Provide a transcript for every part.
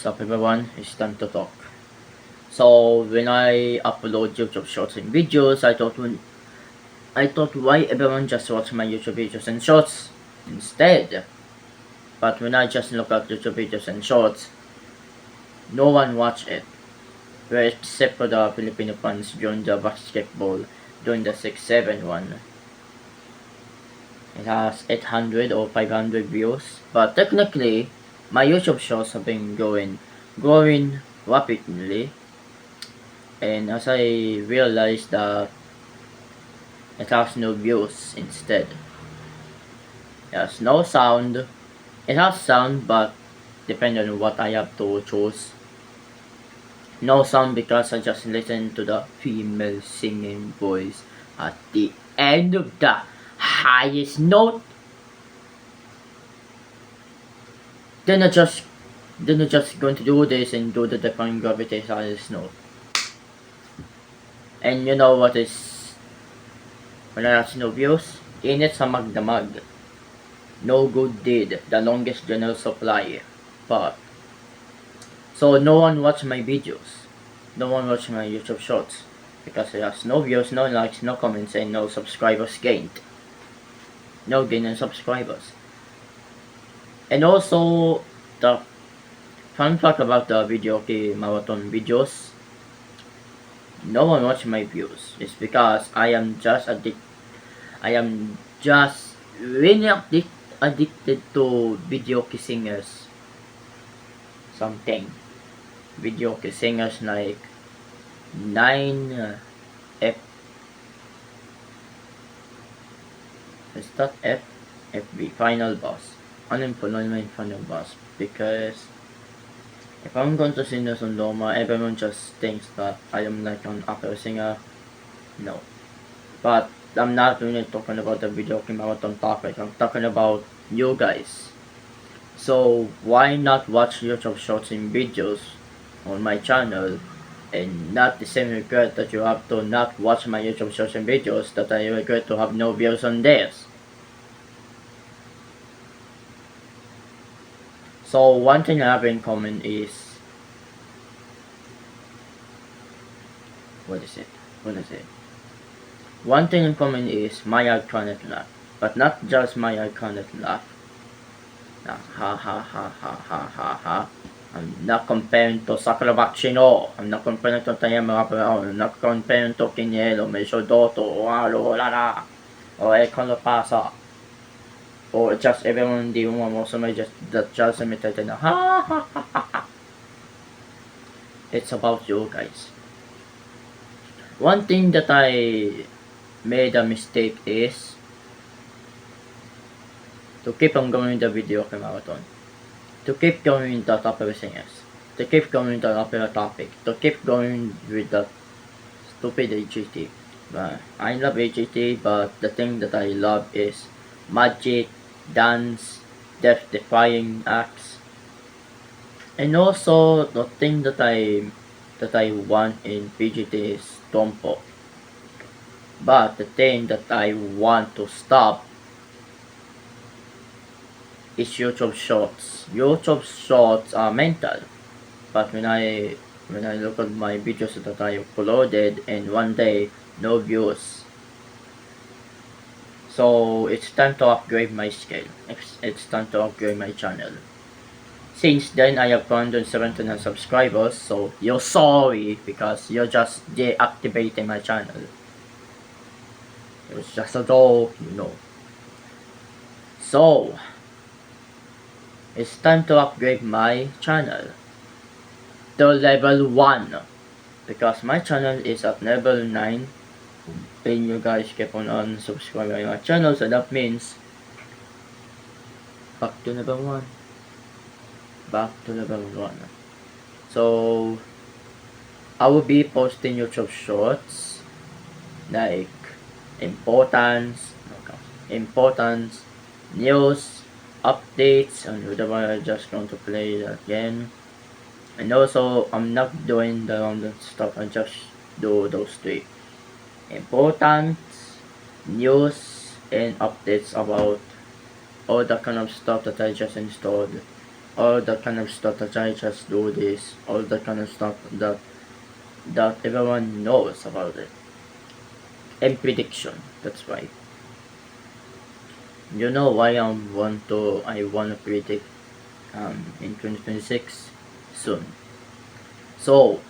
What's up everyone, it's time to talk. So when I upload YouTube shorts and videos, I thought why everyone just watch my YouTube videos and shorts instead. But when I just look at YouTube videos and shorts, no one watch it. Well, except for the Filipino fans during the basketball, during the 6-7 one. It has 800 or 500 views. But technically, my YouTube shorts have been growing rapidly. And as I realized that it has no views instead. It has no sound. It has sound, but depending on what I have to choose. No sound because I just listen to the female singing voice at the end of the highest note. Then I just going to do this and do the define gravity highest note. And you know what is when I have no views? Init sa magdamag. No good deed, the longest general supply. But so no one watch my videos. No one watch my YouTube shorts. Because it has no views, no likes, no comments, and no subscribers gained. No gain in subscribers. And also the fun fact about the video marathon videos. No one watch my views. It's because I am just really addicted to video singers. Something. Video singers like 9 F. Is that F? FB Final Boss. Ano yung Final Boss? Because if I'm going to sing this on Loma, everyone just thinks that I am like an opera singer. No. But I'm not really talking about the video game marathon topic. I'm talking about you guys. So why not watch YouTube shorts and videos on my channel and not the same regret that you have to not watch my YouTube shorts and videos that I regret to have no views on theirs. So one thing I have in common is what is it? One thing in common is my iconic laugh, but not just my iconic laugh. Nah, ha ha ha ha ha ha ha. I'm not comparing to Sakura Bakshino. I'm not comparing to Tayama Brown. I'm not comparing to Kinyelo, Meshodoto, Alo, Lala, or Ekon Pasa. Or just everyone the one also may just imitated na ha ha ha ha ha. It's about you guys. One thing that I made a mistake is to keep on going the video marathon. To keep going with the opera singers. To keep going with the opera topic. To keep going with the stupid AGT. I love AGT, but the thing that I love is magic, dance, death-defying acts. And also the thing that I want in PGT is Tompo. But the thing that I want to stop is YouTube shorts. YouTube shorts are mental. But when I look at my videos that I uploaded and one day no views. So it's time to upgrade my skill. It's time to upgrade my channel. Since then I have 479 subscribers, so you're sorry because you're just deactivating my channel. It was just a joke, you know. So it's time to upgrade my channel to level 1 because my channel is at level 9 and you guys keep on unsubscribing my channel, so that means back to level 1. So I will be posting YouTube shorts like importance, news, updates, and whatever. I'm just going to play it again. And also I'm not doing the random stuff, I just do those 3: important, news, and updates about all the kind of stuff that I just installed all that kind of stuff that I just do this, all that kind of stuff that everyone knows about it. And prediction, that's why. You know why I wanna predict in 2026 soon. So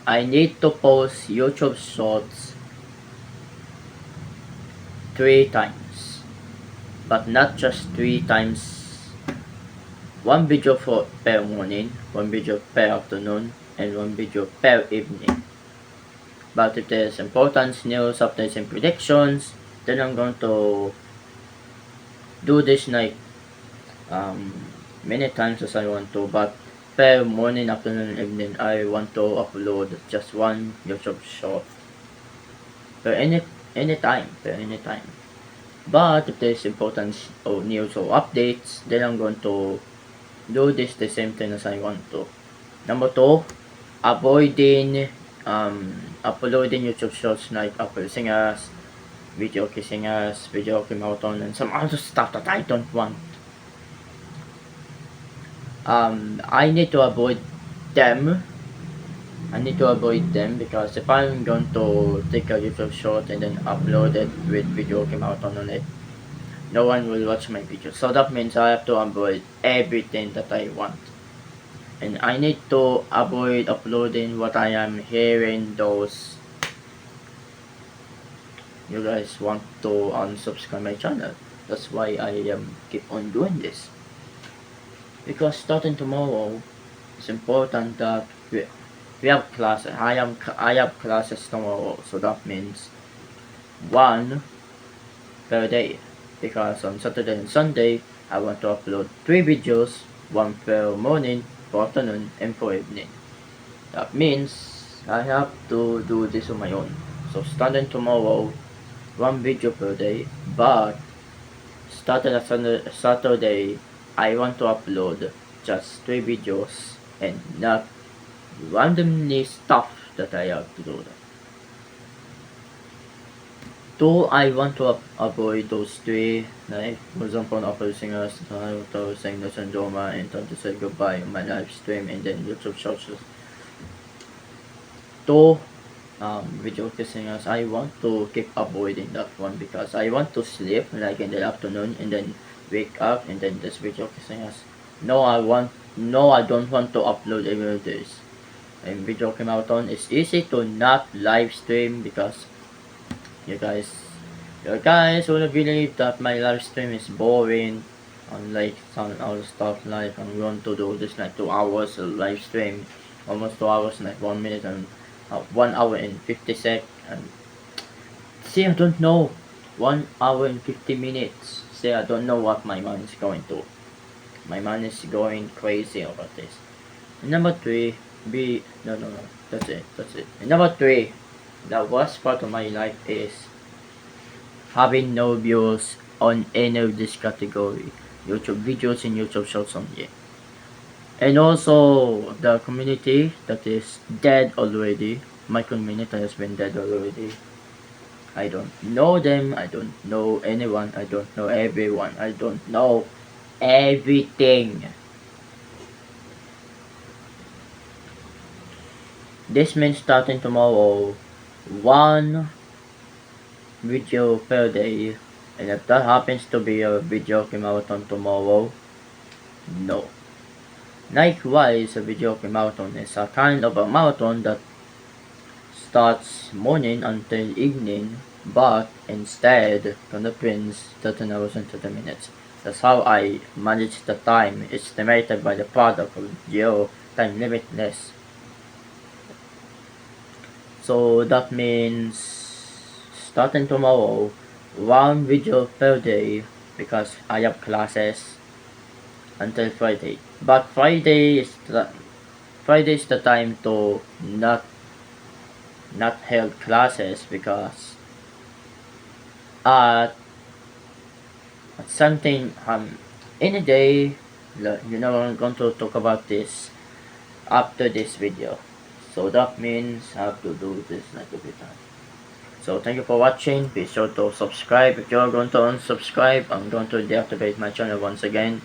I need to post YouTube shorts 3 times, but not just 3 times. One video for per morning, one video per afternoon, and one video per evening. But if there's important news, updates, and predictions, then I'm going to do this like many times as I want to. But per morning, afternoon, and evening, I want to upload just one YouTube short per any time. But if there's important news or updates, then I'm going to do this the same thing as I want to. Number 2, avoiding uploading YouTube shorts like Apple Singers, Video Singers, Video Marathon, and some other stuff that I don't want. I need to avoid them. Because if I'm going to take a YouTube short and then upload it with Video Marathon on it, no one will watch my video. So that means I have to avoid everything that I want. And I need to avoid uploading what I am hearing those you guys want to unsubscribe my channel. That's why I keep on doing this. Because starting tomorrow, it's important that we have classes. I have classes tomorrow, so that means 1 per day. Because on Saturday and Sunday, I want to upload 3 videos, 1 per morning, for afternoon, and for evening. That means I have to do this on my own. So starting tomorrow, 1 video per day, but starting at Saturday, I want to upload just 3 videos and not randomly stuff that I upload. 2, I want to avoid those 3, like for example, Apple Singers, I want to sing the Sandoma and time to say goodbye on my live stream and then YouTube shorts. 2, Video Singers, I want to keep avoiding that one because I want to sleep like in the afternoon and then wake up and then this Video Singers. No, I don't want to upload every day. And Video Marathon, it's easy to not live stream because you guys will believe that my live stream is boring. Unlike some other stuff, like I'm going to do this like 2 hours of live stream, almost 2 hours, like 1 minute and 1 hour and 50 seconds. And see, I don't know, 1 hour and 50 minutes. See, I don't know what my mind is going to. My mind is going crazy over this. And number 3, no, that's it. And number 3, the worst part of my life is having no views on any of this category. YouTube videos and YouTube shorts only. And also the community that is dead already. My community has been dead already. I don't know them, I don't know anyone, I don't know everyone, I don't know everything. This means starting tomorrow, 1 video per day, and if that happens to be a Video Marathon tomorrow, no. Likewise, a Video Marathon is a kind of a marathon that starts morning until evening, but instead contains 13 hours and 30 minutes. That's how I manage the time estimated by the product of Geo Time Limitless. So that means starting tomorrow, 1 video per day because I have classes until Friday. But Friday is the time to not held classes because at something any day, I'm going to talk about this after this video. So that means I have to do this like every time. So thank you for watching. Be sure to subscribe. If you're going to unsubscribe, I'm going to deactivate my channel once again.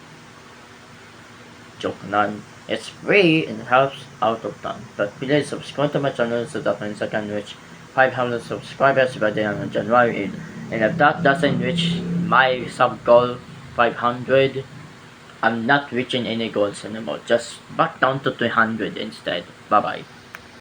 joke none. It's free and helps out of ton. But please subscribe to my channel so that means I can reach 500 subscribers by the end of January. And if that doesn't reach my sub goal 500, I'm not reaching any goals anymore. Just back down to 300 instead. Bye bye.